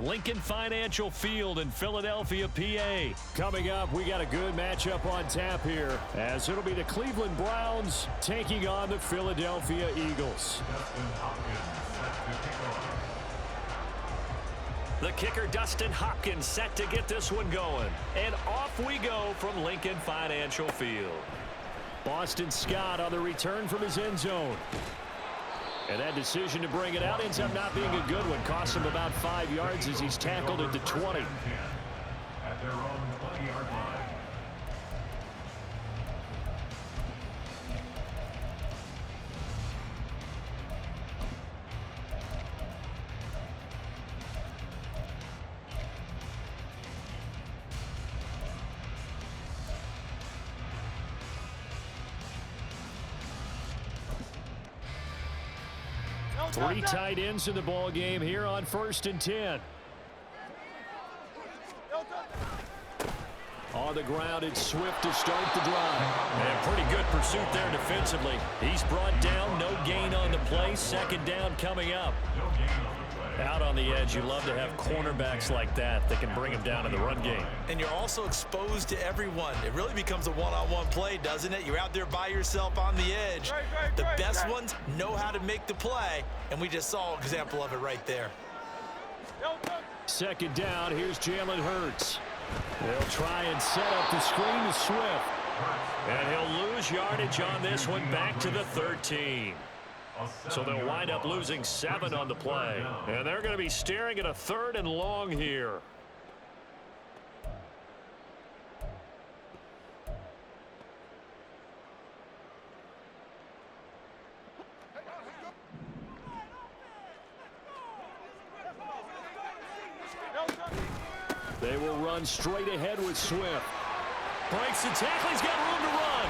Lincoln Financial Field in Philadelphia, PA. Coming up, we got a good matchup on tap here, as it'll be the Cleveland Browns taking on the Philadelphia Eagles. The kicker, Dustin Hopkins, set to get this one going. And off we go from Lincoln Financial Field. Boston Scott on the return from his end zone. And that decision to bring it out ends up not being a good one. Costs him about 5 yards as he's tackled at the 20. At their own 20-yard line. Three tight ends in the ball game here on 1st and 10. On the ground, it's Swift to start the drive. And pretty good pursuit there defensively. He's brought down, no gain on the play. 2nd down coming up. Out on the edge, you love to have cornerbacks like that can bring him down in the run game. And you're also exposed to everyone. It really becomes a one-on-one play, doesn't it? You're out there by yourself on the edge. The best ones know how to make the play, and we just saw an example of it right there. 2nd down, here's Jalen Hurts. They'll try and set up the screen to Swift. And he'll lose yardage on this one, back to the 13. So they'll wind up losing 7 on the play. And they're going to be staring at a 3rd and long here. They will run straight ahead with Swift. Breaks the tackle. He's got room to run.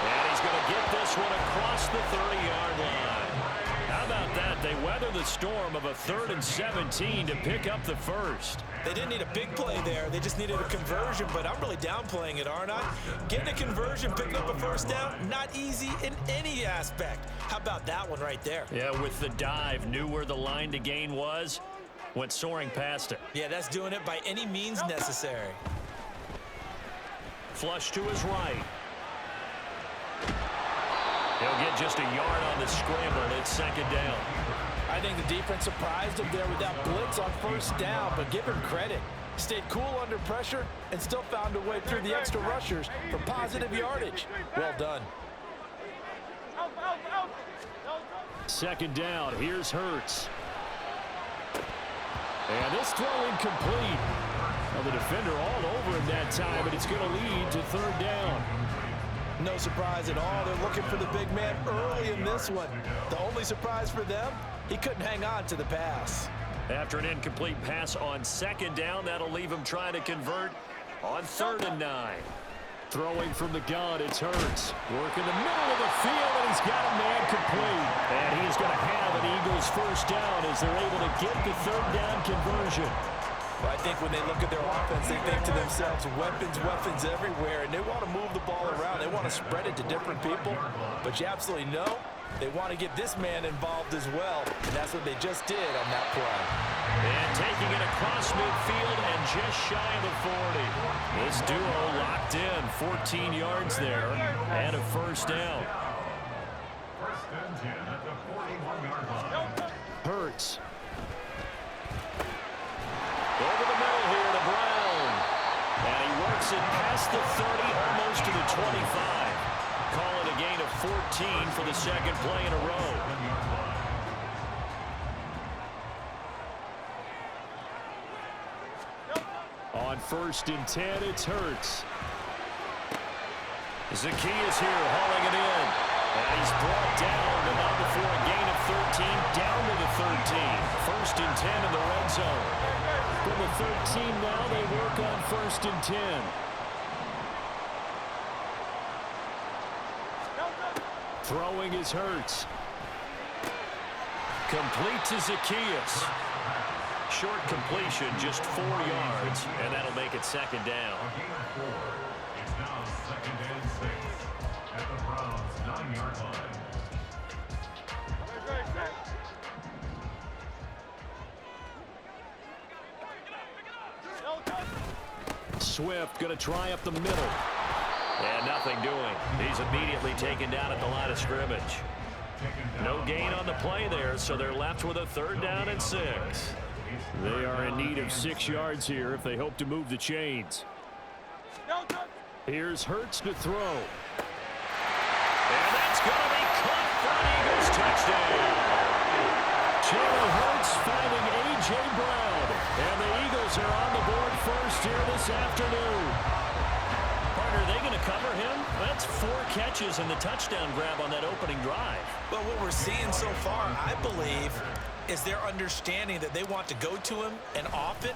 And he's going to get this one across the 30-yard line. How about that? They weather the storm of a 3rd and 17 to pick up the first. They didn't need a big play there. They just needed a conversion, but I'm really downplaying it, aren't I? Getting a conversion, picking up a 1st down, not easy in any aspect. How about that one right there? Yeah, with the dive, knew where the line to gain was, went soaring past it. Yeah, that's doing it by any means necessary. Flush to his right. He'll get just a yard on the scramble. It's 2nd down. I think the defense surprised him there with that blitz on 1st down, but give him credit. Stayed cool under pressure and still found a way through the extra rushers for positive yardage. Well done. 2nd down. Here's Hurts. And this throw incomplete. Well, the defender all over him that time, and it's going to lead to 3rd down. No surprise at all. They're looking for the big man early in this one. The only surprise for them, he couldn't hang on to the pass. After an incomplete pass on 2nd down, that'll leave him trying to convert on 3rd and 9. Throwing from the gun, it's Hurts. Working the middle of the field, and he's got a man complete. And he's going to have an Eagles 1st down as they're able to get the 3rd down conversion. Well, I think when they look at their offense, they think to themselves, weapons everywhere, and they want to move the ball around. They want to spread it to different people, but you absolutely know they want to get this man involved as well, and that's what they just did on that play. And taking it across midfield and just shy of the 40. This duo locked in, 14 yards there, and a 1st down. 1st and 10 at the 41-yard line. Hurts. Over the middle here to Brown. And he works it past the 30, almost to the 25. Call it a gain of 14 for the 2nd play in a row. On 1st and 10, it's Hurts. Zacchaeus here hauling it in. And he's brought down, but not before a gain of 13, down to the 13. 1st and 10 in the red zone. From the 13 now, they work on 1st and 10. Throwing is Hurts. Complete to Zacchaeus. Short completion, just 4 yards, and that'll make it 2nd down. A gain of 4. It's now 2nd and 6 at the Browns' 9-yard line. Swift going to try up the middle. And nothing doing. He's immediately taken down at the line of scrimmage. No gain on the play there, so they're left with a 3rd down and 6. They are in need of 6 yards here if they hope to move the chains. Here's Hurts to throw. And that's going to be caught for an Eagles touchdown. Jalen Hurts finding A.J. Brown. And the Eagles are on the board first here this afternoon. Partner, are they going to cover him? That's 4 catches and the touchdown grab on that opening drive. But what we're seeing so far, I believe, is their understanding that they want to go to him and often,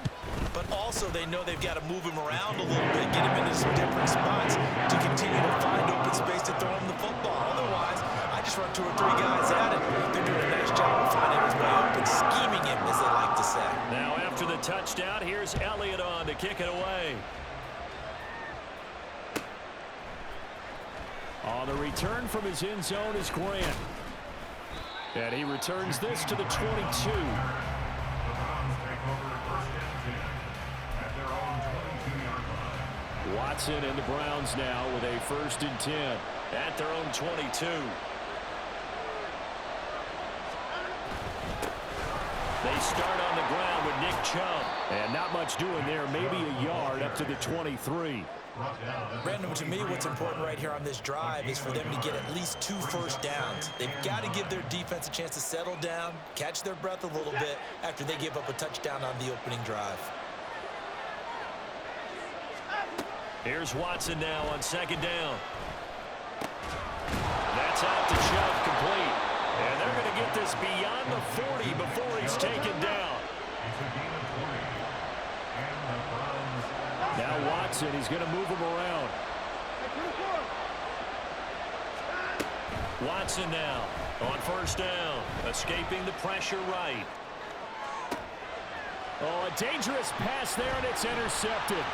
but also they know they've got to move him around a little bit, get him into some different spots to continue to find open space to throw him the football. Otherwise, I just run 2 or 3 guys at it. They're doing a nice job of finding his way open, scheming him, as they like to say. Now after the touchdown, here's Elliott on to kick it away. On the return from his end zone is Grant. And he returns this to the 22. The Browns take over 1st and 10 at their own 22-yard line. Watson and the Browns now with a 1st and 10 at their own 22. They start on the ground with Nick Chubb. And not much doing there, maybe a yard up to the 23. Brandon, to me, what's important right here on this drive is for them to get at least 2 first downs. They've got to give their defense a chance to settle down, catch their breath a little bit after they give up a touchdown on the opening drive. Here's Watson now on 2nd down. That's out to Chubb, complete. And they're going to get this beyond the 40 before he's taken down. Now Watson, he's going to move him around. Watson now on 1st down, escaping the pressure right. Oh, a dangerous pass there, and it's intercepted.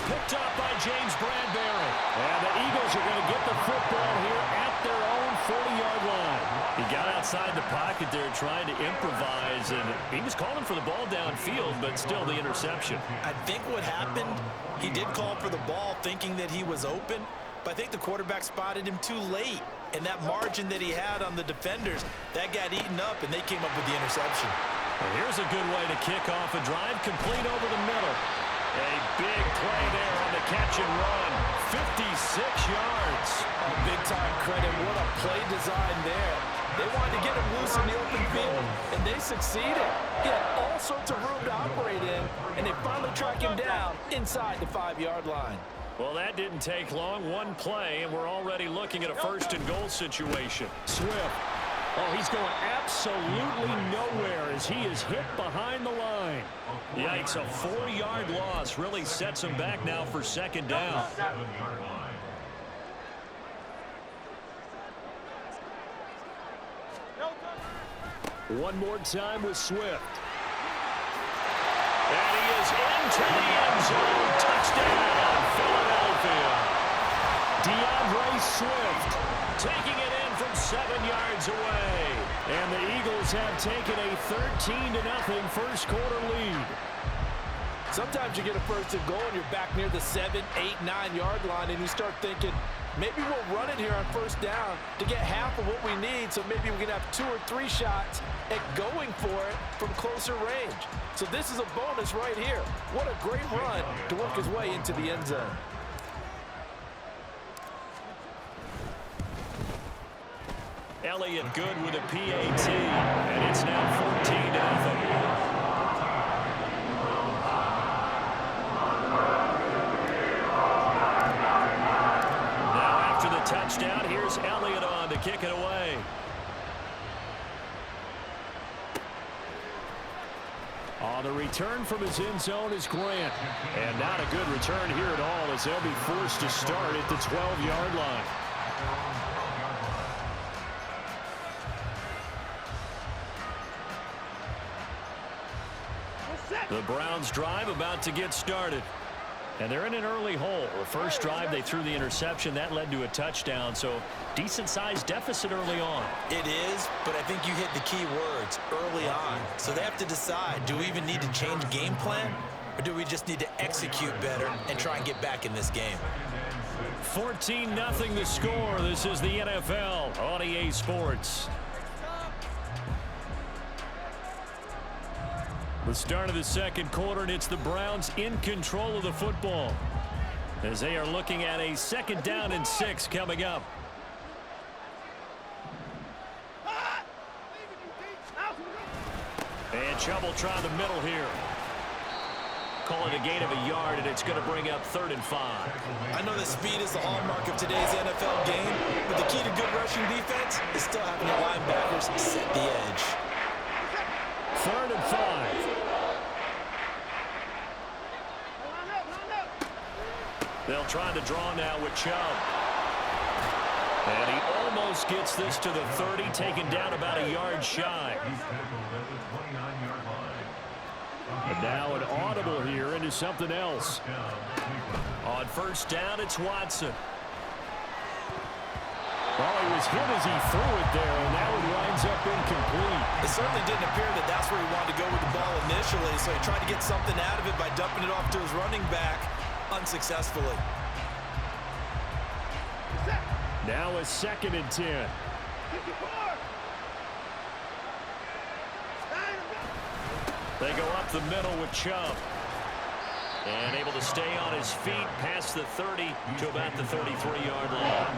Picked up by James Bradbury. And the Eagles are going to get the football here at their own 40-yard line. He got outside the pocket there trying to improvise, and he was calling for the ball downfield, but still the interception. I think what happened, he did call for the ball thinking that he was open, but I think the quarterback spotted him too late. And that margin that he had on the defenders, that got eaten up, and they came up with the interception. Well, here's a good way to kick off a drive, complete over the middle. A big play there on the catch and run. 56 yards. Oh, big-time credit. What a play design there. They wanted to get him loose in the open field, and they succeeded. He had all sorts of room to operate in, and they finally track him down inside the 5-yard line. Well, that didn't take long. One play, and we're already looking at a 1st and goal situation. Swift. Oh, he's going absolutely nowhere as he is hit behind the line. Yikes, a 4-yard loss really sets him back now for 2nd down. 7-yard line. One more time with Swift. And he is into the end zone. Touchdown, Philadelphia. DeAndre Swift taking it in from 7 yards away. And the Eagles have taken a 13-0 first quarter lead. Sometimes you get a 1st and goal and you're back near the 7, 8, 9-yard line, and you start thinking, maybe we'll run it here on 1st down to get half of what we need, so maybe we can have 2 or 3 shots at going for it from closer range. So this is a bonus right here. What a great run to work his way into the end zone. Elliott good with a PAT, and it's now 14-0. Touchdown. Here's Elliott on to kick it away. On the return from his end zone is Grant. And not a good return here at all as they'll be forced to start at the 12-yard line. The Browns drive about to get started. And they're in an early hole. The first drive, they threw the interception. That led to a touchdown, so decent-sized deficit early on. It is, but I think you hit the key words, early on. So they have to decide, do we even need to change game plan? or do we just need to execute better and try and get back in this game? 14-0 the score. This is the NFL on EA Sports. The start of the second quarter, and it's the Browns in control of the football as they are looking at a 2nd down and 6 coming up. And Chubb will try the middle here. Call it a gain of a yard, and it's going to bring up 3rd and 5. I know that speed is the hallmark of today's NFL game, but the key to good rushing defense is still having your linebackers set the edge. 3rd and 5. They'll try to draw now with Chubb. And he almost gets this to the 30, taken down about a yard shy. And now an audible here into something else. On 1st down, it's Watson. Oh, he was hit as he threw it there, and now it winds up incomplete. It certainly didn't appear that that's where he wanted to go with the ball initially, so he tried to get something out of it by dumping it off to his running back unsuccessfully. Now a 2nd and 10. They go up the middle with Chubb. And able to stay on his feet past the 30 to about the 33-yard line.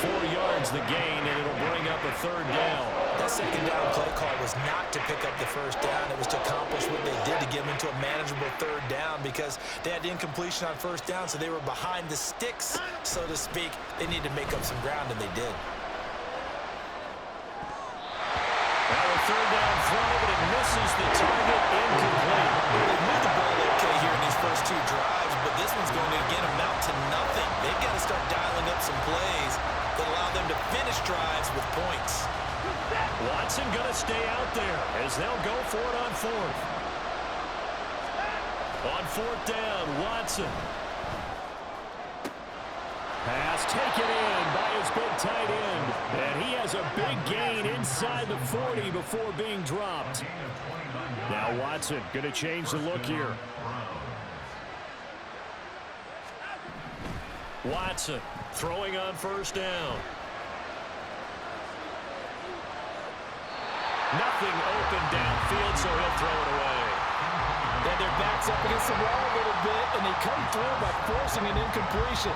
4 yards the gain, and it'll bring up a 3rd down. That 2nd down play call was not to pick up the 1st down. It was to accomplish what they did to get them into a manageable 3rd down because they had incompletion on 1st down, so they were behind the sticks, so to speak. They needed to make up some ground, and they did. Now a 3rd down throw, but it misses the target, incomplete. They moved the ball okay here in these first 2 drives, but this one's going to again amount to nothing. They've got to start dialing up some plays that allow them to finish drives with points. Watson going to stay out there as they'll go for it on 4th. On 4th down, Watson. Pass taken in by his big tight end. And he has a big gain inside the 40 before being dropped. Now Watson going to change the look here. Watson throwing on 1st down. Nothing open downfield, so he'll throw it away. And their backs up against the wall a little bit, and they come through by forcing an incompletion.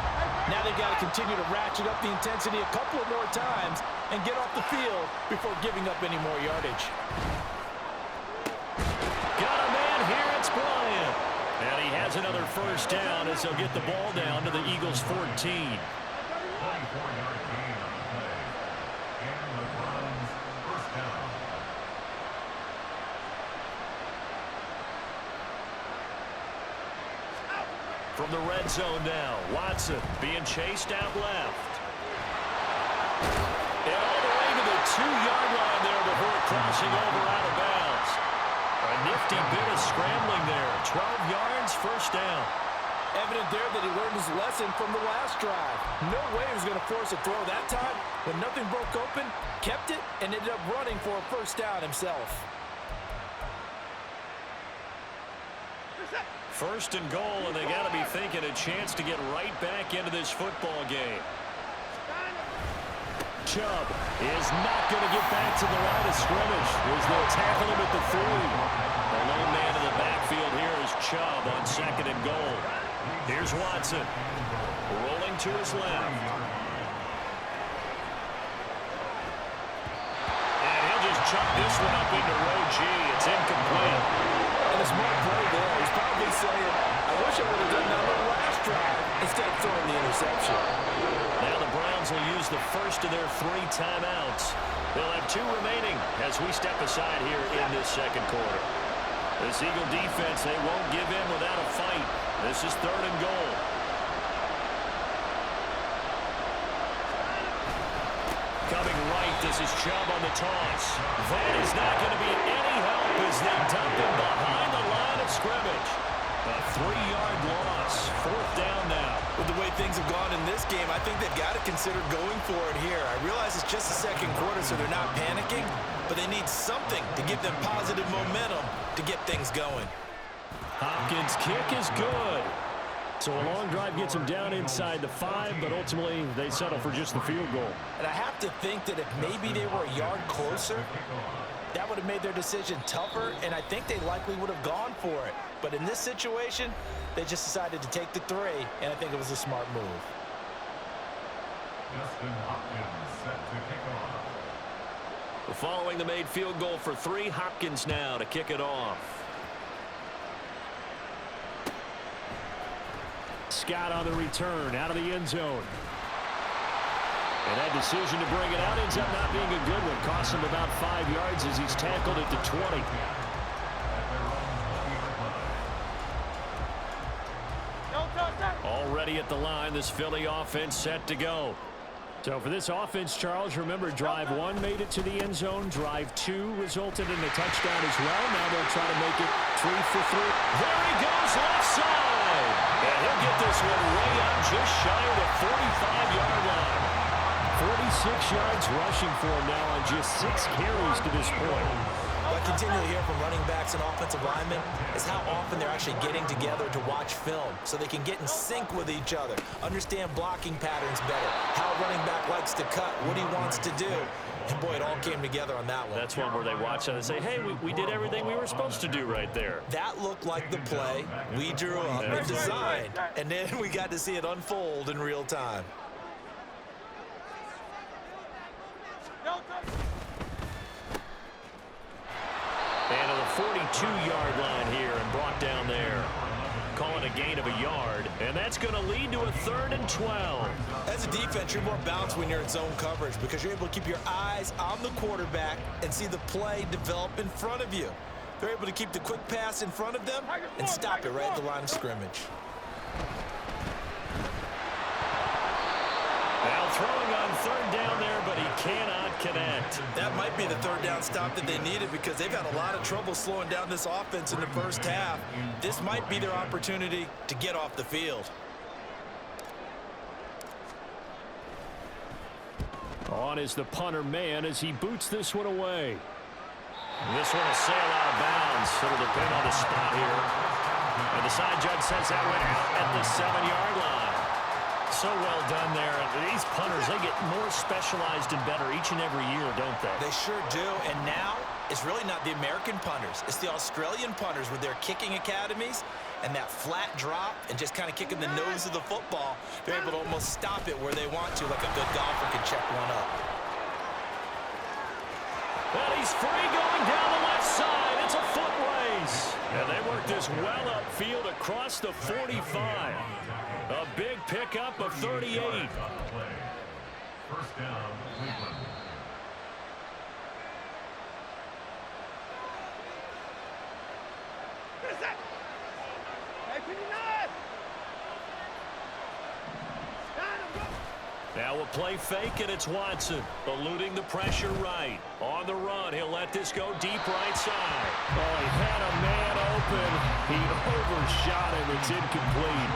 Now they've got to continue to ratchet up the intensity a couple of more times and get off the field before giving up any more yardage. Got a man here, it's Bryant. And he has another 1st down as he'll get the ball down to the Eagles' 14. 24-yard gain on the play. And the Browns 1st down. From the red zone now, Watson being chased out left. And all the way to the 2-yard line there before crossing over out of bounds. A nifty bit of scrambling there. 12 yards, 1st down. Evident there that he learned his lesson from the last drive. No way he was going to force a throw that time. When nothing broke open, kept it, and ended up running for a 1st down himself. 1st and goal, and they got to be thinking a chance to get right back into this football game. Chubb is not going to get back to the line of scrimmage as they'll tackle him at the 3. The lone man in the backfield here is Chubb on 2nd and goal. Here's Watson rolling to his left. And he'll just chuck this one up into row G. It's incomplete. And a smart play there. He's probably saying, I wish I would have done that on the last drive instead of throwing the interception. Now the Browns will use the 1st of their 3 timeouts. They'll have 2 remaining as we step aside here in this 2nd quarter. This Eagle defense, they won't give in without a fight. This is 3rd and goal. Coming right, this is Chubb on the toss. That is not going to be any help as they dump him behind the line of scrimmage. A 3-yard loss. 4th down now. With the way things have gone in this game, I think they've got to consider going for it here. I realize it's just the 2nd quarter, so they're not panicking, but they need something to give them positive momentum to get things going. Hopkins' kick is good. So a long drive gets them down inside the 5, but ultimately they settle for just the field goal. And I have to think that if maybe they were a yard closer, that would have made their decision tougher, and I think they likely would have gone for it. But in this situation, they just decided to take the 3, and I think it was a smart move. Justin Hopkins set to kick off. Following the made field goal for 3, Hopkins now to kick it off. Scott on the return out of the end zone. And that decision to bring it out ends up not being a good one. Costs him about 5 yards as he's tackled at the 20. Already at the line, this Philly offense set to go. So for this offense, Charles, remember, drive 1 made it to the end zone. Drive 2 resulted in a touchdown as well. Now they'll try to make it 3 for 3. There he goes, left side. And he'll get this one way up just shy of the 45-yard line. 46 yards rushing for him now on just 6 carries to this point. What I continually hear from running backs and offensive linemen is how often they're actually getting together to watch film so they can get in sync with each other, understand blocking patterns better, how a running back likes to cut, what he wants to do. And boy, it all came together on that one. That's one where they watch it and say, hey, we did everything we were supposed to do right there. That looked like the play we drew up and designed, and then we got to see it unfold in real time. And to the 42-yard line here and brought down there. Calling a gain of a yard, and that's going to lead to a 3rd and 12. As a defense, you're more balanced when you're in zone coverage because you're able to keep your eyes on the quarterback and see the play develop in front of you. They're able to keep the quick pass in front of them and stop it right at the line of scrimmage. Now throwing on 3rd down there, but he cannot connect. That might be the 3rd down stop that they needed because they've had a lot of trouble slowing down this offense in the first half. This might be their opportunity to get off the field. On is the punter man as he boots this one away. This one will sail out of bounds. It'll depend on the spot here. And the side judge says that went out at the 7-yard line. So well done there. These punters, they get more specialized and better each and every year, don't they? They sure do. And now it's really not the American punters. It's the Australian punters with their kicking academies and that flat drop and just kind of kicking the nose of the football. They're able to almost stop it where they want to, like a good golfer can check one up. Well, he's free going down the left side. It's a foot race. And they work this well upfield across the 45. A big pickup of 38. First down, Cleveland. Now a play fake, and it's Watson eluding the pressure right. On the run, he'll let this go deep right side. Oh, he had a man open. He overshot him. It's incomplete.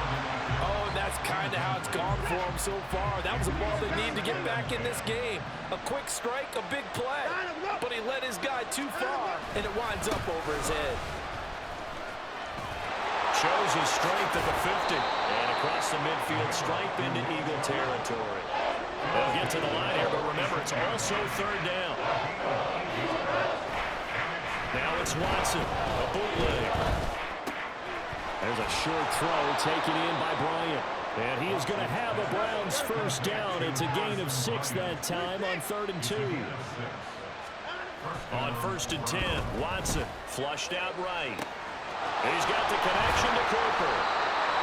Oh, and that's kind of how it's gone for him so far. That was a ball they need to get back in this game. A quick strike, a big play. But he let his guy too far, and it winds up over his head. Shows his strength at the 50. And across the midfield stripe into Eagle territory. They'll get to the line here, but remember, it's also 3rd down. Now it's Watson, a bootleg. There's a short throw taken in by Bryant. And he is going to have a Browns first down. It's a gain of 6 that time on 3rd and 2. On 1st and 10, Watson flushed out right. He's got the connection to Cooper.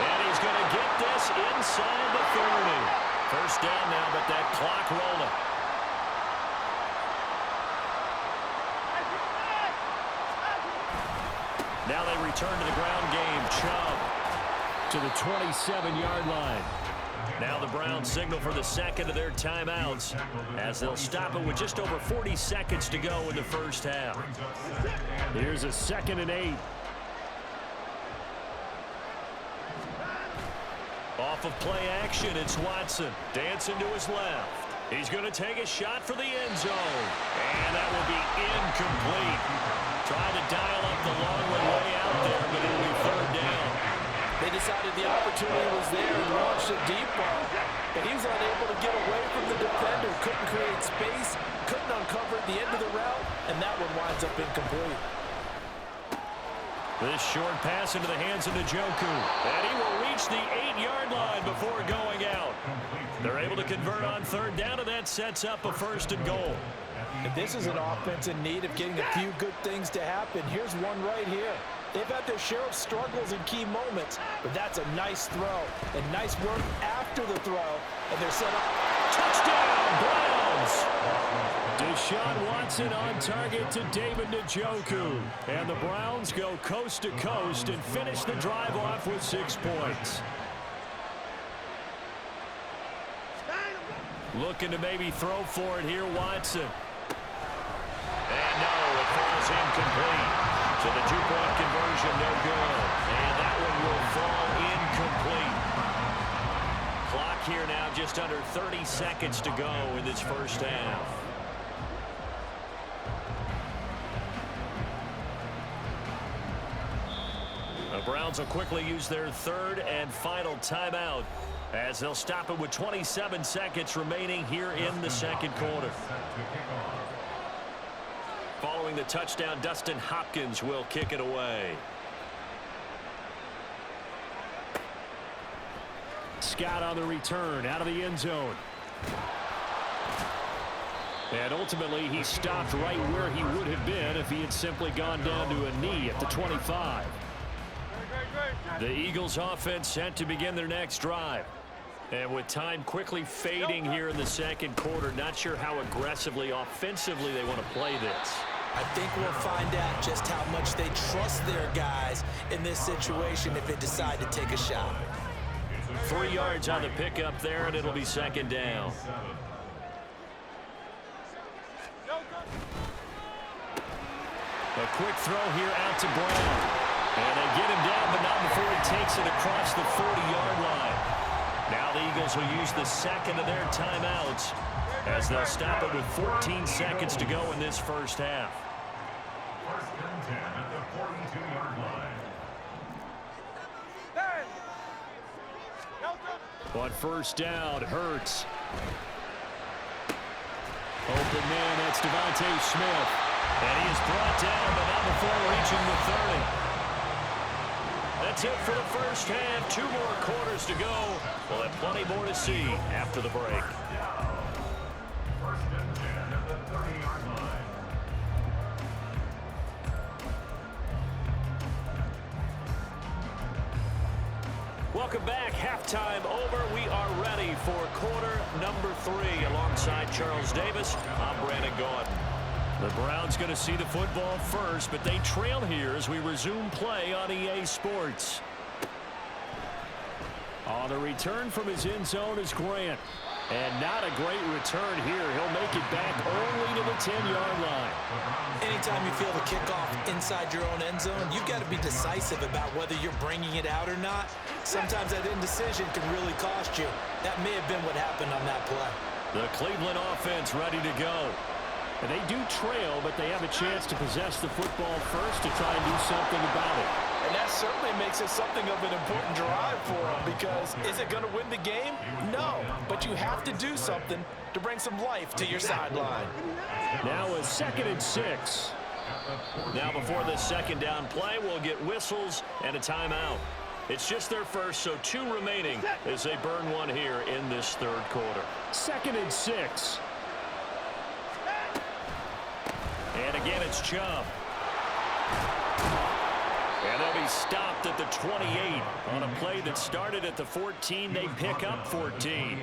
And he's going to get this inside the 30. First down now, but that clock rolling. Now they return to the ground game. Chubb to the 27-yard line. Now the Browns signal for the second of their timeouts as they'll stop it with just over 40 seconds to go in the first half. Here's a 2nd and 8. Off of play action, it's Watson dancing to his left. He's going to take a shot for the end zone. And that will be incomplete. Trying to dial up the long way out there, but it'll be third down. They decided the opportunity was there and launched a deep ball, but he was unable to get away from the defender, couldn't create space, couldn't uncover at the end of the route, and that one winds up incomplete. This short pass into the hands of Njoku, and he will reach the 8-yard line before going out. They're able to convert on third down, and that sets up a 1st and goal. And this is an offense in need of getting a few good things to happen. Here's one right here. They've had their share of struggles in key moments, but that's a nice throw and nice work after the throw, and they're set up. Touchdown, Browns! Deshaun Watson on target to David Njoku. And the Browns go coast to coast and finish the drive off with 6 points. Looking to maybe throw for it here, Watson. And no, it falls incomplete. So the 2-point conversion, no good. And that one will fall incomplete. Clock here now just under 30 seconds to go in this first half. The Browns will quickly use their 3rd and final timeout as they'll stop it with 27 seconds remaining here in the 2nd quarter. Following the touchdown, Dustin Hopkins will kick it away. Scott on the return out of the end zone. And ultimately, he stopped right where he would have been if he had simply gone down to a knee at the 25. The Eagles offense set to begin their next drive. And with time quickly fading here in the 2nd quarter, not sure how aggressively, offensively they want to play this. I think we'll find out just how much they trust their guys in this situation if they decide to take a shot. 3 yards on the pickup there, and it'll be 2nd down. A quick throw here out to Brown. And they get him down, but not before he takes it across the 40-yard line. Now the Eagles will use the 2nd of their timeouts as they'll stop it with 14 seconds to go in this first half. 1st and 10 at the 42-yard line. On 1st down, Hurts. Open man, that's Devontae Smith. And he is brought down, but not before reaching the 30. That's it for the first half. 2 more quarters to go. We'll have plenty more to see after the break. 1st and 10 at the 30-yard line. Welcome back. Halftime over. We are ready for quarter number 3. Alongside Charles Davis, I'm Brandon Gaudin. The Browns going to see the football first, but they trail here as we resume play on EA Sports. On the return from his end zone is Grant. And not a great return here. He'll make it back only to the 10-yard line. Anytime you feel the kickoff inside your own end zone, you've got to be decisive about whether you're bringing it out or not. Sometimes that indecision can really cost you. That may have been what happened on that play. The Cleveland offense ready to go. And they do trail, but they have a chance to possess the football first to try and do something about it. And that certainly makes it something of an important drive for them, because is it going to win the game? No, but you have to do something to bring some life to your sideline. Now a 2nd and 6. Now before the 2nd down play, we'll get whistles and a timeout. It's just their first, so 2 remaining as they burn one here in this 3rd quarter. 2nd and 6. And again, it's Chubb. And they'll be stopped at the 28 on a play that started at the 14. They pick up 14.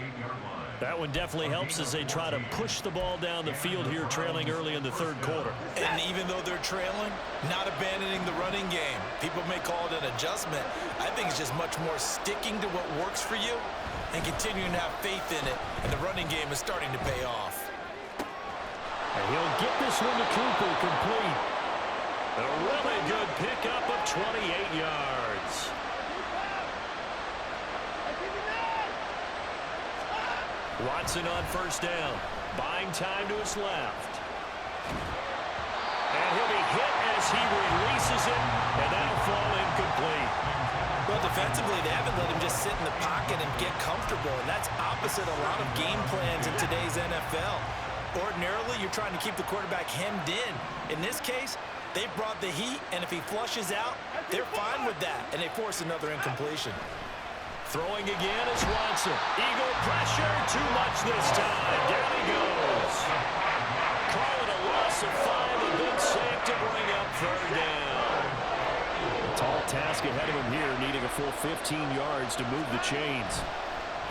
That one definitely helps as they try to push the ball down the field here, trailing early in the 3rd quarter. And even though they're trailing, not abandoning the running game. People may call it an adjustment. I think it's just much more sticking to what works for you and continuing to have faith in it. And the running game is starting to pay off. And he'll get this one to Cooper, complete. A really good pickup of 28 yards. Watson on 1st down. Buying time to his left. And he'll be hit as he releases it, and that'll fall incomplete. Well, defensively, they haven't let him just sit in the pocket and get comfortable, and that's opposite a lot of game plans in today's NFL. Ordinarily, you're trying to keep the quarterback hemmed in. In this case, they brought the heat, and if he flushes out, they're fine with that, and they force another incompletion. Throwing again is Watson. Eagle pressure, too much this time. Down he goes. Call it a loss of 5, a good save to bring up third down. Tall task ahead of him here, needing a full 15 yards to move the chains.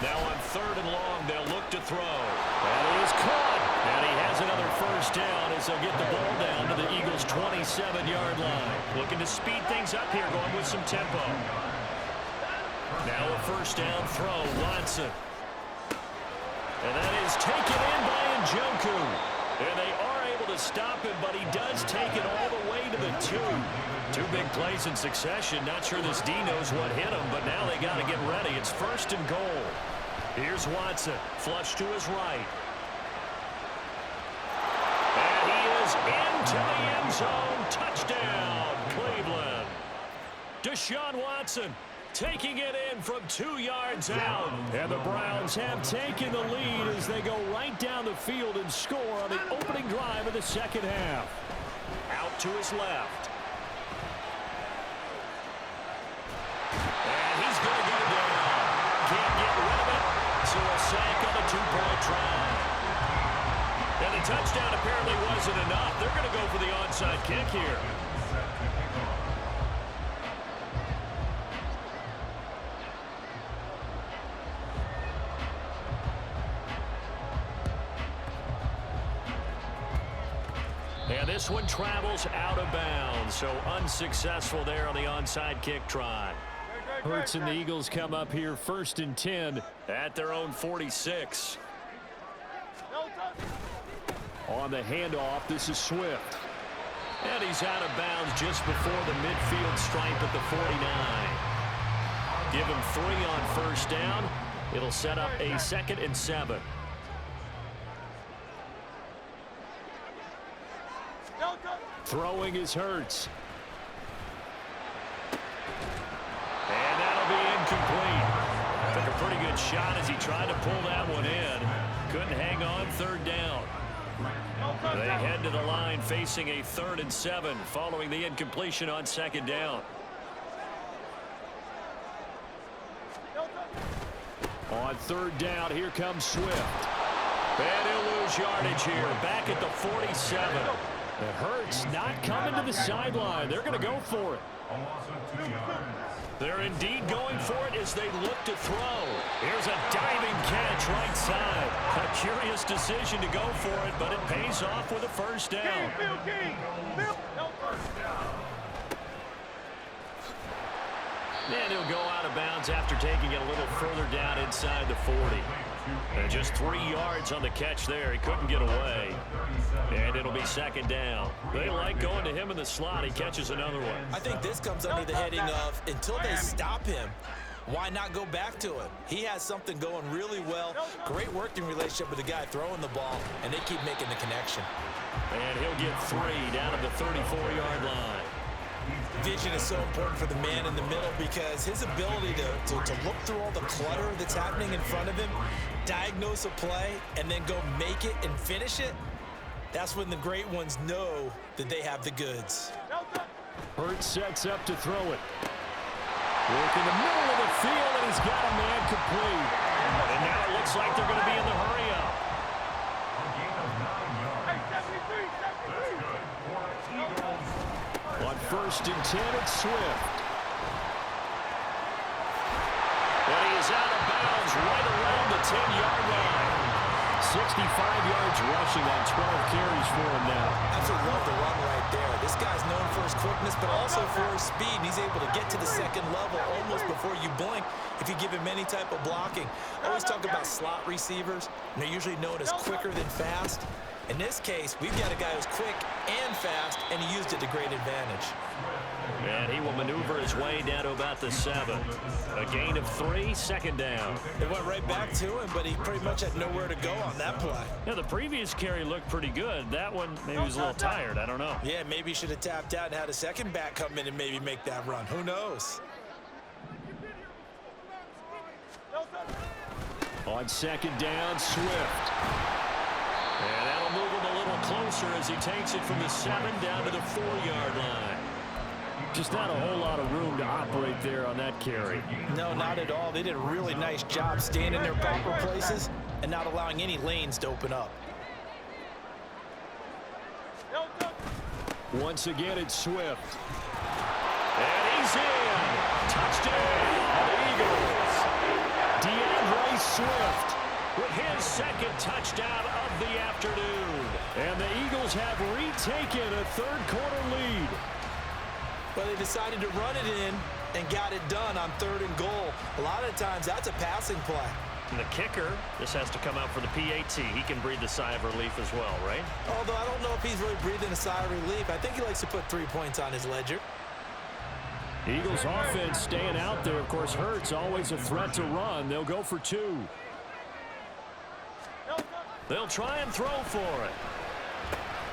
Now on 3rd and long, they'll look to throw. That is caught. And he has another first down as they'll get the ball down to the Eagles' 27-yard line. Looking to speed things up here, going with some tempo. Now a first down throw, Watson. And that is taken in by Njoku. And they are able to stop him, but he does take it all the way to the 2. 2 big plays in succession. Not sure this D knows what hit him, but now they got to get ready. It's 1st and goal. Here's Watson, flush to his right. And he is into the end zone. Touchdown, Cleveland. Deshaun Watson taking it in from 2 yards out. And the Browns have taken the lead as they go right down the field and score on the opening drive of the second half. Out to his left. And he's going to get it down. Can't get rid of it. So a sack on the 2-point try. And the touchdown apparently wasn't enough. They're going to go for the onside kick here. And this one travels out of bounds, so unsuccessful there on the onside kick try. Hurts and the Eagles come up here 1st and 10 at their own 46. On the handoff, this is Swift. And he's out of bounds just before the midfield stripe at the 49. Give him 3 on first down. It'll set up a 2nd and 7. Throwing is Hurts. And that'll be incomplete. Took a pretty good shot as he tried to pull that one in. Couldn't hang on 3rd down. They head to the line facing a 3rd and 7 following the incompletion on 2nd down. On 3rd down, here comes Swift. And he'll lose yardage here. Back at the 47. It hurts not coming to the sideline. They're going to go for it. They're indeed going for it as they look to throw. Here's a diving catch right side. A curious decision to go for it, but it pays off with a first down. And he'll go out of bounds after taking it a little further down inside the 40. And just 3 yards on the catch there. He couldn't get away. And it'll be 2nd down. They like going to him in the slot. He catches another one. I think this comes under the heading of, until they stop him, why not go back to him? He has something going really well. Great working relationship with the guy throwing the ball, and they keep making the connection. And he'll get 3 down at the 34-yard line. Vision is so important for the man in the middle because his ability to look through all the clutter that's happening in front of him, diagnose a play, and then go make it and finish it, that's when the great ones know that they have the goods. Hurts sets up to throw it. Work in the middle of the field, and he's got a man complete. And now it looks like they're going to be in the hurry-up. On 1st and 10, it's Swift. And he is out of bounds right around the 10-yard line. 65 yards rushing on 12 carries for him now. Absolutely love the run right there. This guy's known for his quickness, but also for his speed. And he's able to get to the 2nd level almost before you blink if you give him any type of blocking. I always talk about slot receivers, and they're usually known as quicker than fast. In this case, we've got a guy who's quick and fast, and he used it to great advantage. And he will maneuver his way down to about the 7. A gain of 3, second down. They went right back to him, but he pretty much had nowhere to go on that play. Yeah, the previous carry looked pretty good. That one, maybe he was a little tired. I don't know. Yeah, maybe he should have tapped out and had a second back come in and maybe make that run. Who knows? On second down, Swift. And that'll move him a little closer as he takes it from the 7 down to the 4-yard line. Just not a whole lot of room to operate there on that carry. No, not at all. They did a really nice job staying in their proper places and not allowing any lanes to open up. Once again, it's Swift. And he's in. Touchdown, Eagles. DeAndre Swift with his second touchdown of the afternoon. And the Eagles have retaken a third-quarter lead. Well, they decided to run it in and got it done on 3rd and goal. A lot of times, that's a passing play. And the kicker, this has to come out for the PAT. He can breathe the sigh of relief as well, right? Although I don't know if he's really breathing a sigh of relief. I think he likes to put 3 points on his ledger. Eagles offense staying out there. Of course, Hurts always a threat to run. They'll go for 2. They'll try and throw for it.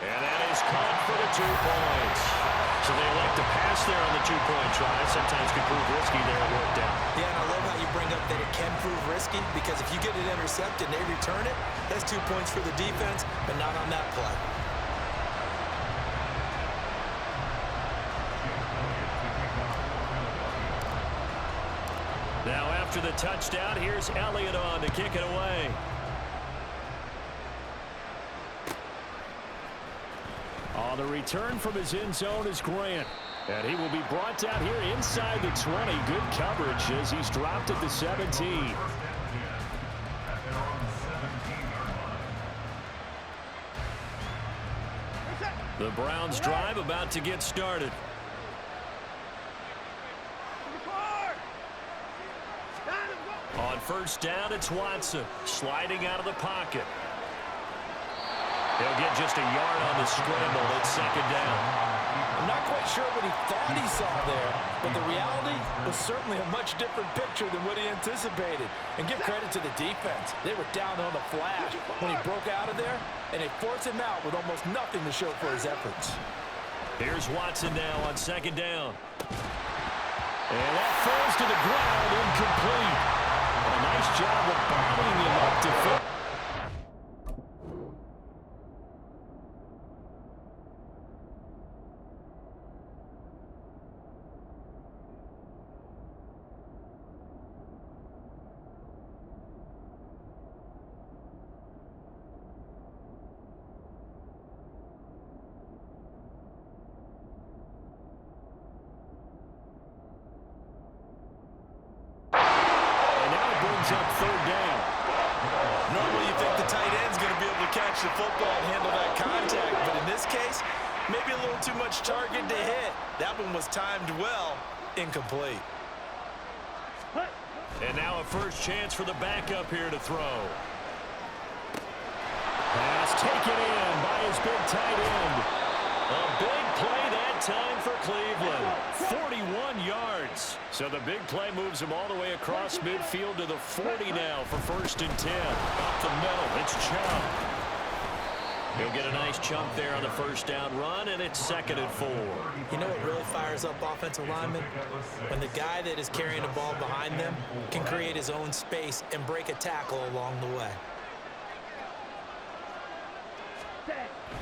And that is caught for the 2 points. So they elect to pass there on the 2-point try. Sometimes can prove risky there. It worked out. Yeah, and I love how you bring up that it can prove risky, because if you get it intercepted and they return it, that's 2 points for the defense, but not on that play. Now after the touchdown, here's Elliott on to kick it away. On the return from his end zone is Grant. And he will be brought down here inside the 20. Good coverage as he's dropped at the 17. The Browns drive about to get started. On first down, it's Watson sliding out of the pocket. He'll get just a yard on the scramble. It's second down. I'm not quite sure what he thought he saw there, but the reality was certainly a much different picture than what he anticipated. And give credit to the defense. They were down on the flash when he broke out of there, and they forced him out with almost nothing to show for his efforts. Here's Watson now on second down. And that falls to the ground, incomplete. A nice job of bombing him up to field. Up third down. Normally you think the tight end's going to be able to catch the football and handle that contact, but in this case, maybe a little too much target to hit. That one was timed well, incomplete. And now a first chance for the backup here to throw. Pass taken in by his big tight end. A big play that time for Cleveland. 41 yards. So the big play moves him all the way across midfield to the 40 now for first and 10. Up the middle, it's Chubb. He'll get a nice chunk there on the first down run, and it's second and 4. You know what really fires up offensive linemen? When the guy that is carrying the ball behind them can create his own space and break a tackle along the way.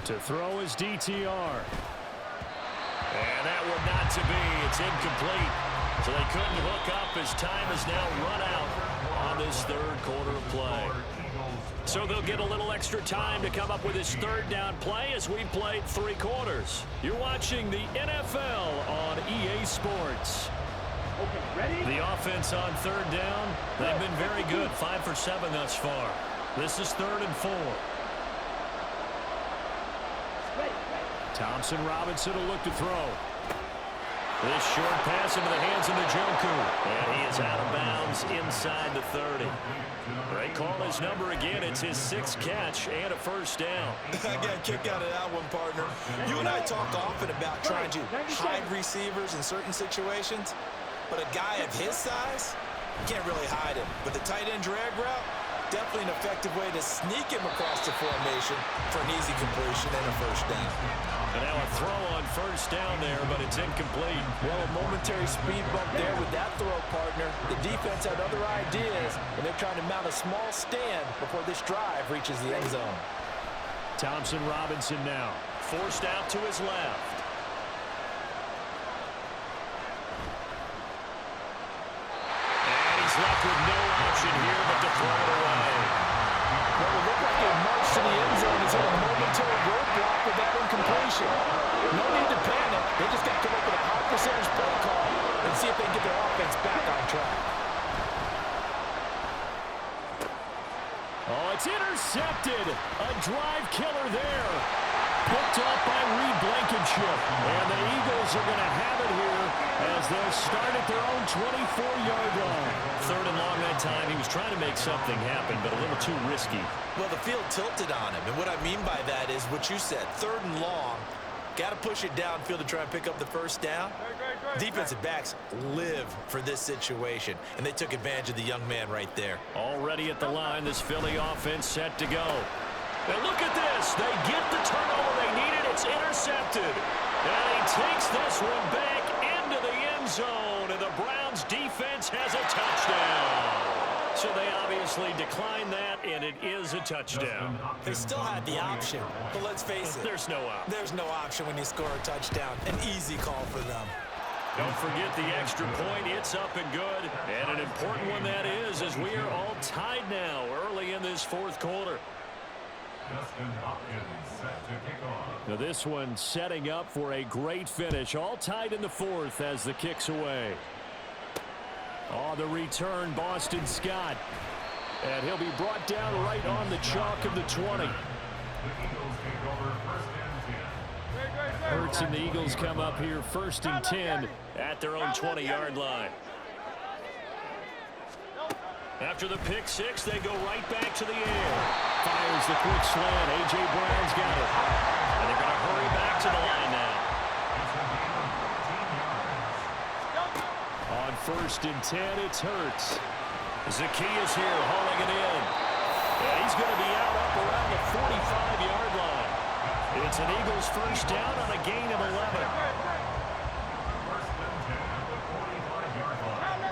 To throw is DTR. And that one not to be. It's incomplete. So they couldn't hook up as time has now run out on this third quarter of play. So they'll get a little extra time to come up with his third down play as we played 3 quarters. You're watching the NFL on EA Sports. Okay, ready? The offense on third down, they've been very good. 5 for 7 thus far. This is 3rd and 4. Thompson Robinson will look to throw. This short pass into the hands of Njoku. And he is out of bounds Browns inside the 30. They call his number again. It's his 6th catch and a first down. I got a kick out of that one, partner. You and I talk often about trying to hide receivers in certain situations, but a guy of his size, you can't really hide him. But the tight end drag route, definitely an effective way to sneak him across the formation for an easy completion and a first down. And now a throw on first down there, but it's incomplete. Well, a momentary speed bump there with that throw, partner. The defense had other ideas, and they're trying to mount a small stand before this drive reaches the end zone. Thompson Robinson now, forced out to his left. And he's left with no option here but to throw it away. Well, it looked like a march to the end zone. He's hit a momentary roadblock with that incompletion. No need to panic. They just got to come up with a high percentage play call and see if they can get their offense back on track. Oh, it's intercepted. A drive killer there. Picked up by Reed Blankenship. And the Eagles are going to have it here as they'll start at their own 24-yard line. 3rd and long that time. He was trying to make something happen, but a little too risky. Well, the field tilted on him, and what I mean by that is what you said, 3rd and long. Got to push it downfield to try and pick up the first down. Defensive backs live for this situation, and they took advantage of the young man right there. Already at the line, this Philly offense set to go. And look at this. They get the turnover they needed. It's intercepted. And he takes this one back into the end zone, and the Browns defense has a touchdown. So they obviously declined that, and it is a touchdown. They still had the option, but let's face it. There's no option. There's no option when you score a touchdown. An easy call for them. Don't forget the extra point. It's up and good. And an important one that is, as we are all tied now early in this 4th quarter. Justin Hopkins set to kick off. Now this one setting up for a great finish. All tied in the 4th as the kick's away. Oh, the return, Boston Scott. And he'll be brought down right on the chalk of the 20. The Eagles take over 1st and 10. Hurts and the Eagles come up here 1st and 10 at their own 20-yard line. After the pick 6, they go right back to the air. Fires the quick slant. A.J. Brown's got it. And they're going to hurry back to the line now. On 1st and 10, it's Hurts. Zacchaeus here hauling it in. And he's going to be out up around the 45-yard line. It's an Eagles first down on a gain of 11. 1st and 10 at the 45-yard line.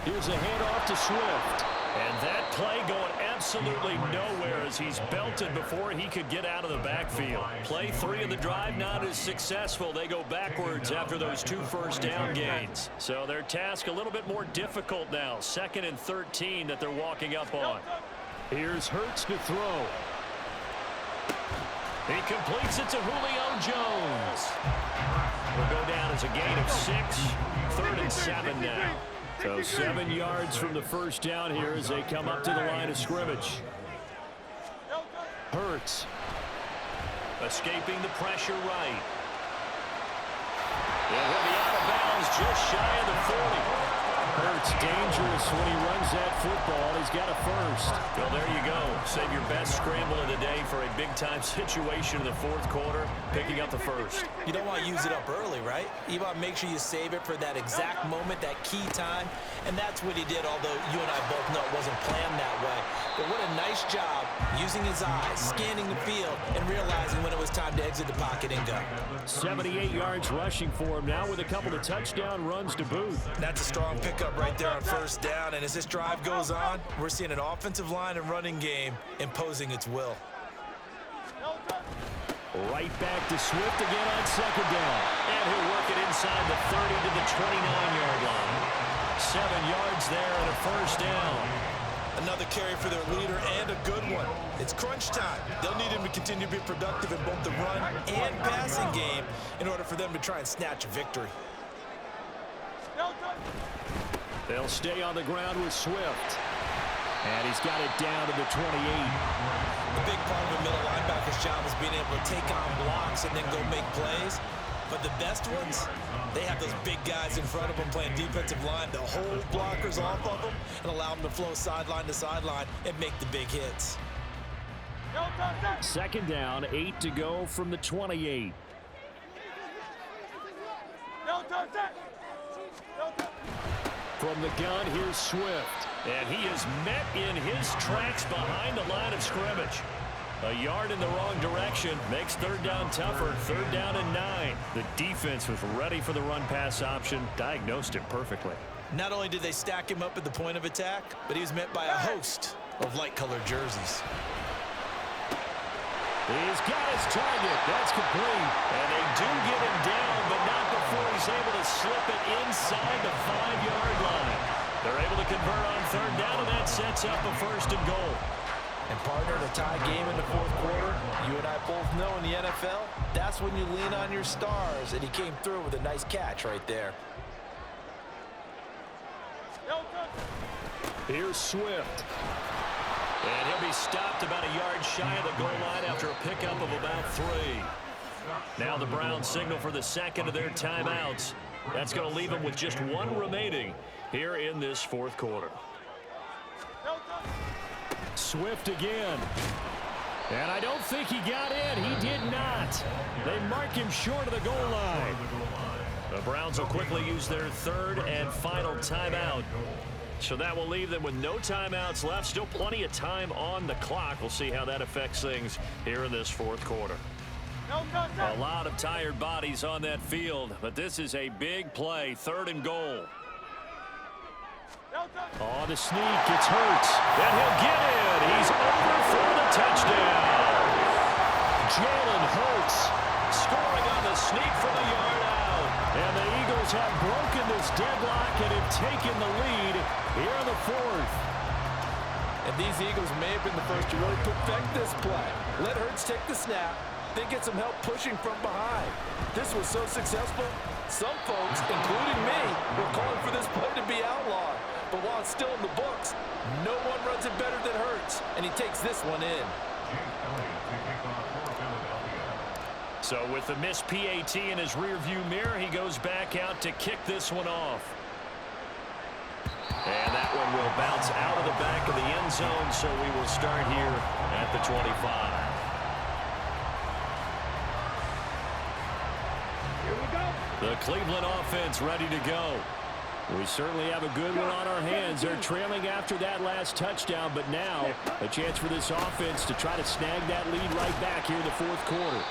Here's a handoff to Swift. And that play going absolutely nowhere as he's belted before he could get out of the backfield. Play 3 of the drive not as successful. They go backwards after those 2 first down gains. So their task a little bit more difficult now. 2nd and 13 that they're walking up on. Here's Hurts to throw. He completes it to Julio Jones. Will go down as a gain of 6. 3rd and 7 now. So 7 yards from the first down here as they come up to the line of scrimmage. Hurts. Escaping the pressure right. And he'll be out of bounds just shy of the 40. Hurts dangerous when he runs that football. He's got a first. Well, there you go. Save your best scramble of the day for a big-time situation in the 4th quarter, picking up the first. You don't want to use it up early, right? You want to make sure you save it for that exact moment, that key time. And that's what he did, although you and I both know it wasn't planned that way. But what a nice job using his eyes, scanning the field, and realizing when it was time to exit the pocket and go. 78 yards rushing for him now with a couple of touchdown runs to boot. That's a strong pickup right there on first down. And as this drive goes on, we're seeing an offensive line and running game imposing its will. Right back to Swift again on 2nd down. And he'll work it inside the 30 to the 29-yard line. 7 yards there and a first down. Another carry for their leader and a good one. It's crunch time. They'll need him to continue to be productive in both the run and passing game in order for them to try and snatch a victory. They'll stay on the ground with Swift. And he's got it down to the 28. A big part of a middle linebacker's job is being able to take on blocks and then go make plays. But the best ones, They have those big guys in front of them playing defensive line to hold blockers off of them and allow them to flow sideline to sideline and make the big hits. Second down, 8 to go from the 28. From the gun, here's Swift. And he is met in his tracks behind the line of scrimmage. A yard in the wrong direction makes third down tougher. Third down and 9. The defense was ready for the run-pass option, diagnosed it perfectly. Not only did they stack him up at the point of attack, but he was met by a host of light-colored jerseys. He's got his target. That's complete. And they do get him down, but not before he's able to slip it inside the 5-yard line. They're able to convert on third down, and that sets up a first and goal. And partner, in a tie game in the fourth quarter, you and I both know in the NFL, that's when you lean on your stars, and he came through with a nice catch right there. Here's Swift. And he'll be stopped about a yard shy of the goal line after a pickup of about 3. Now the Browns signal for the second of their timeouts. That's going to leave them with just 1 remaining here in this fourth quarter. Swift again. And I don't think he got in. He did not. They mark him short of the goal line. The Browns will quickly use their third and final timeout. So that will leave them with no timeouts left. Still plenty of time on the clock. We'll see how that affects things here in this fourth quarter. A lot of tired bodies on that field, but this is a big play. Third and goal. Oh, the sneak. It's Hurts. And he'll get in. He's over for the touchdown. Jalen Hurts scoring on the sneak from a yard out. And the Eagles have broken this deadlock and have taken the lead here in the fourth. And these Eagles may have been the first to really perfect this play. Let Hurts take the snap, then get some help pushing from behind. This was so successful, some folks, including me, were calling for this play to be outlawed. But while it's still in the books, no one runs it better than Hurts, and he takes this one in. So with the missed PAT in his rearview mirror, he goes back out to kick this one off. And that one will bounce out of the back of the end zone, so we will start here at the 25. Here we go. The Cleveland offense ready to go. We certainly have a good one on our hands. They're trailing after that last touchdown, but now a chance for this offense to try to snag that lead right back here in the fourth quarter.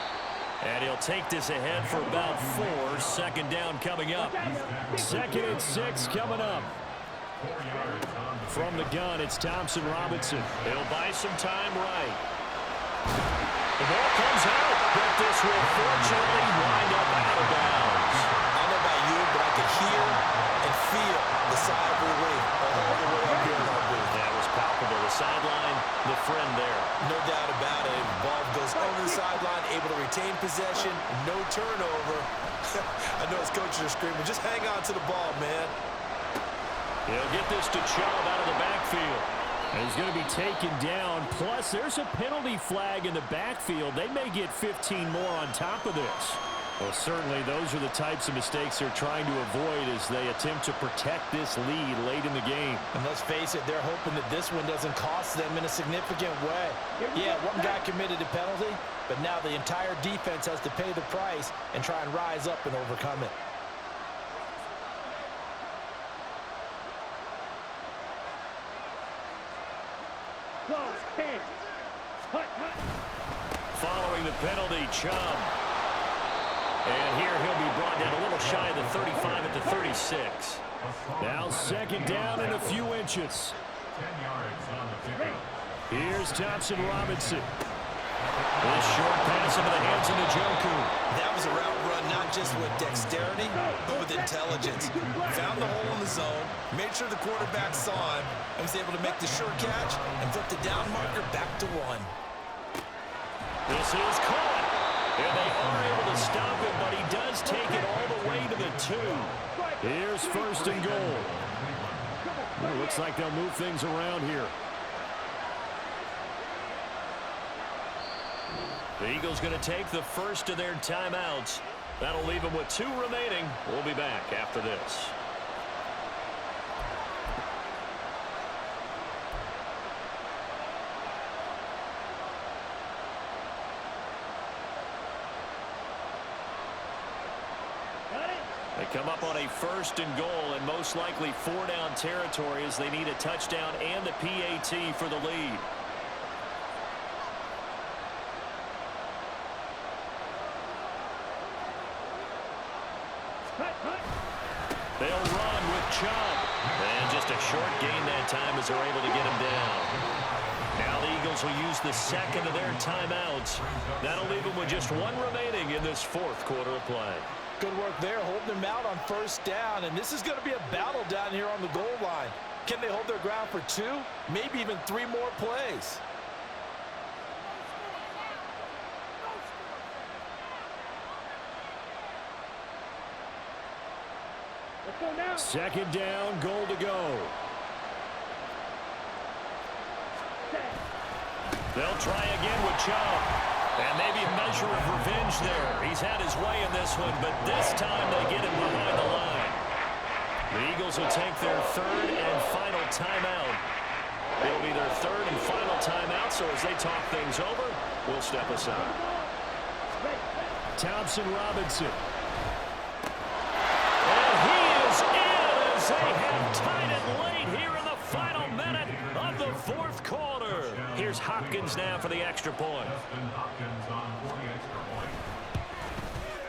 And he'll take this ahead for about 4. Second down coming up. 2nd and 6 coming up. From the gun, it's Thompson Robinson. He'll buy some time right. The ball comes out, but this will fortunately wind up out of bounds. I don't know about you, but I could hear and feel the sigh of relief all the way up here in our booth. That was palpable. The sideline, the friend there. No doubt about it. The ball goes over the sideline, able to retain possession, no turnover. I know his coaches are screaming, just hang on to the ball, man. He'll get this to Chubb out of the backfield. And he's going to be taken down. Plus, there's a penalty flag in the backfield. They may get 15 more on top of this. Well, certainly those are the types of mistakes they're trying to avoid as they attempt to protect this lead late in the game. And let's face it, they're hoping that this one doesn't cost them in a significant way. Yeah, one guy committed a penalty, but now the entire defense has to pay the price and try and rise up and overcome it. Following the penalty, Chubb. And here he'll be brought down a little shy of the 35 at the 36. Now 2nd down and a few inches. 10 yards on the pickup. Here's Thompson Robinson. This short pass into the hands of Njoku. That was a route run not just with dexterity, but with intelligence. Found the hole in the zone, made sure the quarterback saw him, and was able to make the sure catch and flip the down marker back to 1. This is caught. And they are able to stop him, but he does take it all the way to the 2. Here's 1st and goal. Well, looks like they'll move things around here. The Eagles going to take the first of their timeouts That'll leave him with 2 remaining. We'll be back after this. They come up on a 1st and goal and most likely 4-down territory as they need a touchdown and a PAT for the lead. They'll run with Chubb. And just a short gain that time as they're able to get him down. Now the Eagles will use the second of their timeouts. That'll leave them with just 1 remaining in this 4th quarter of play. Good work there, holding them out on 1st down. And this is going to be a battle down here on the goal line. Can they hold their ground for 2, maybe even 3 more plays? Second down, goal to go. They'll try again with Chubb. And maybe a measure of revenge there. He's had his way in this one, but this time they get him behind the line. The Eagles will take their 3rd and final timeout. It'll be their 3rd and final timeout, so as they talk things over, we'll step aside. Thompson Robinson. And he is in as they have tied it late here in the final minute of the 4th quarter. Here's Hopkins now for the extra point.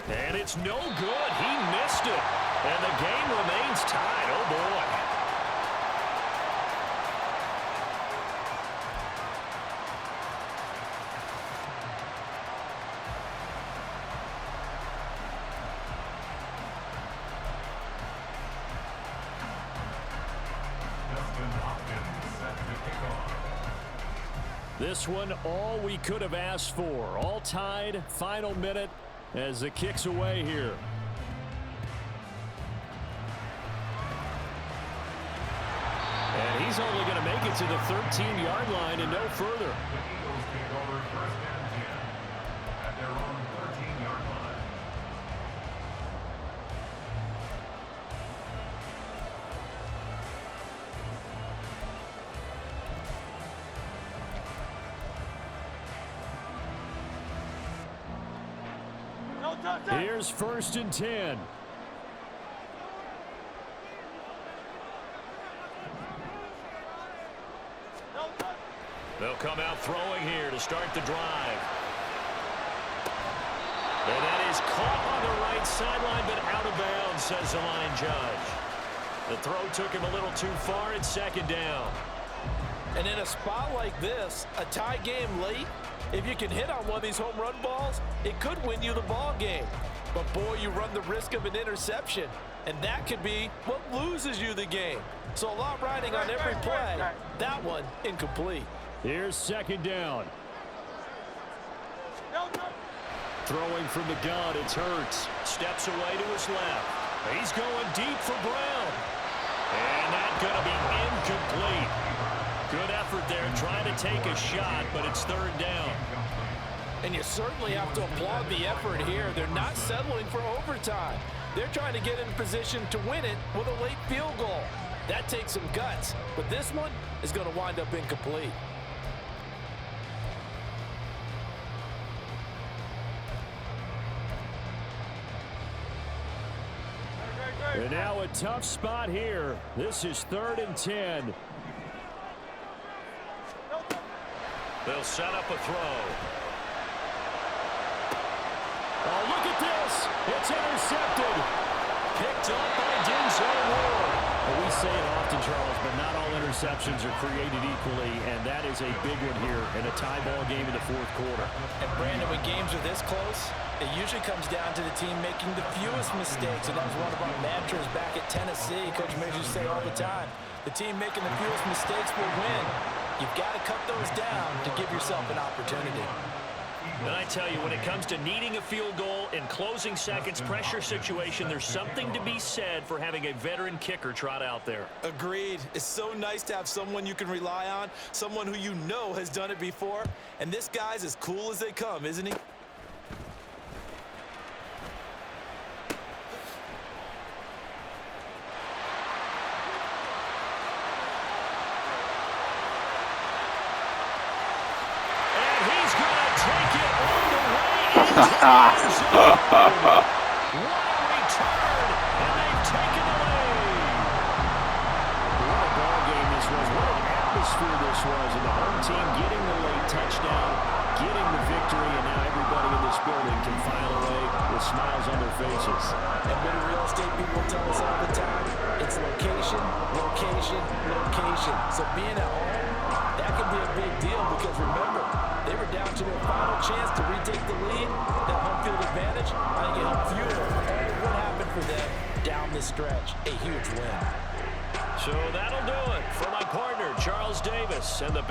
And it's no good. He missed it. And the game remains tied. Oh, boy. This one, all we could have asked for. All tied, final minute as the kick's away here. And he's only going to make it to the 13-yard line and no further. The Eagles take over 1st and 10 at their own 13-yard line. Here's 1st and 10. They'll come out throwing here to start the drive. And that is caught on the right sideline, but out of bounds, says the line judge. The throw took him a little too far. It's 2nd down. And in a spot like this, a tie game late, if you can hit on one of these home run balls, it could win you the ball game. But, boy, you run the risk of an interception, and that could be what loses you the game. So a lot riding on every play. That one, incomplete. Here's 2nd down. Throwing from the gun, it's Hurts. Steps away to his left. He's going deep for Brown. And that's going to be incomplete. Good effort there, trying to take a shot, but it's 3rd down. And you certainly have to applaud the effort here. They're not settling for overtime. They're trying to get in position to win it with a late field goal. That takes some guts, but this one is going to wind up incomplete. And now a tough spot here. This is 3rd and 10. They'll set up a throw. Oh, look at this. It's intercepted. Picked up by Denzel Ward. Well, we say it often, Charles, but not all interceptions are created equally, and that is a big one here in a tie ball game in the 4th quarter. And, Brandon, when games are this close, it usually comes down to the team making the fewest mistakes, and that was one of our mantras back at Tennessee. Coach Major used to say all the time, the team making the fewest mistakes will win. You've got to cut those down to give yourself an opportunity. And I tell you, when it comes to needing a field goal in closing seconds, pressure situation, there's something to be said for having a veteran kicker trot out there. Agreed. It's so nice to have someone you can rely on, someone who you know has done it before. And this guy's as cool as they come, isn't he? return, and they've taken the lead. What a ball game this was. What an atmosphere this was. And the home team getting the late touchdown, getting the victory, and now everybody in this building can file away with smiles on their faces. And what do real estate people tell us all the time? It's location, location, location. So being at home, that can be a big deal because remember, they were down to their final chance to retake the lead. That home field advantage, I think it helped fuel what happened for them down the stretch. A huge win. So that'll do it for my partner, Charles Davis, and the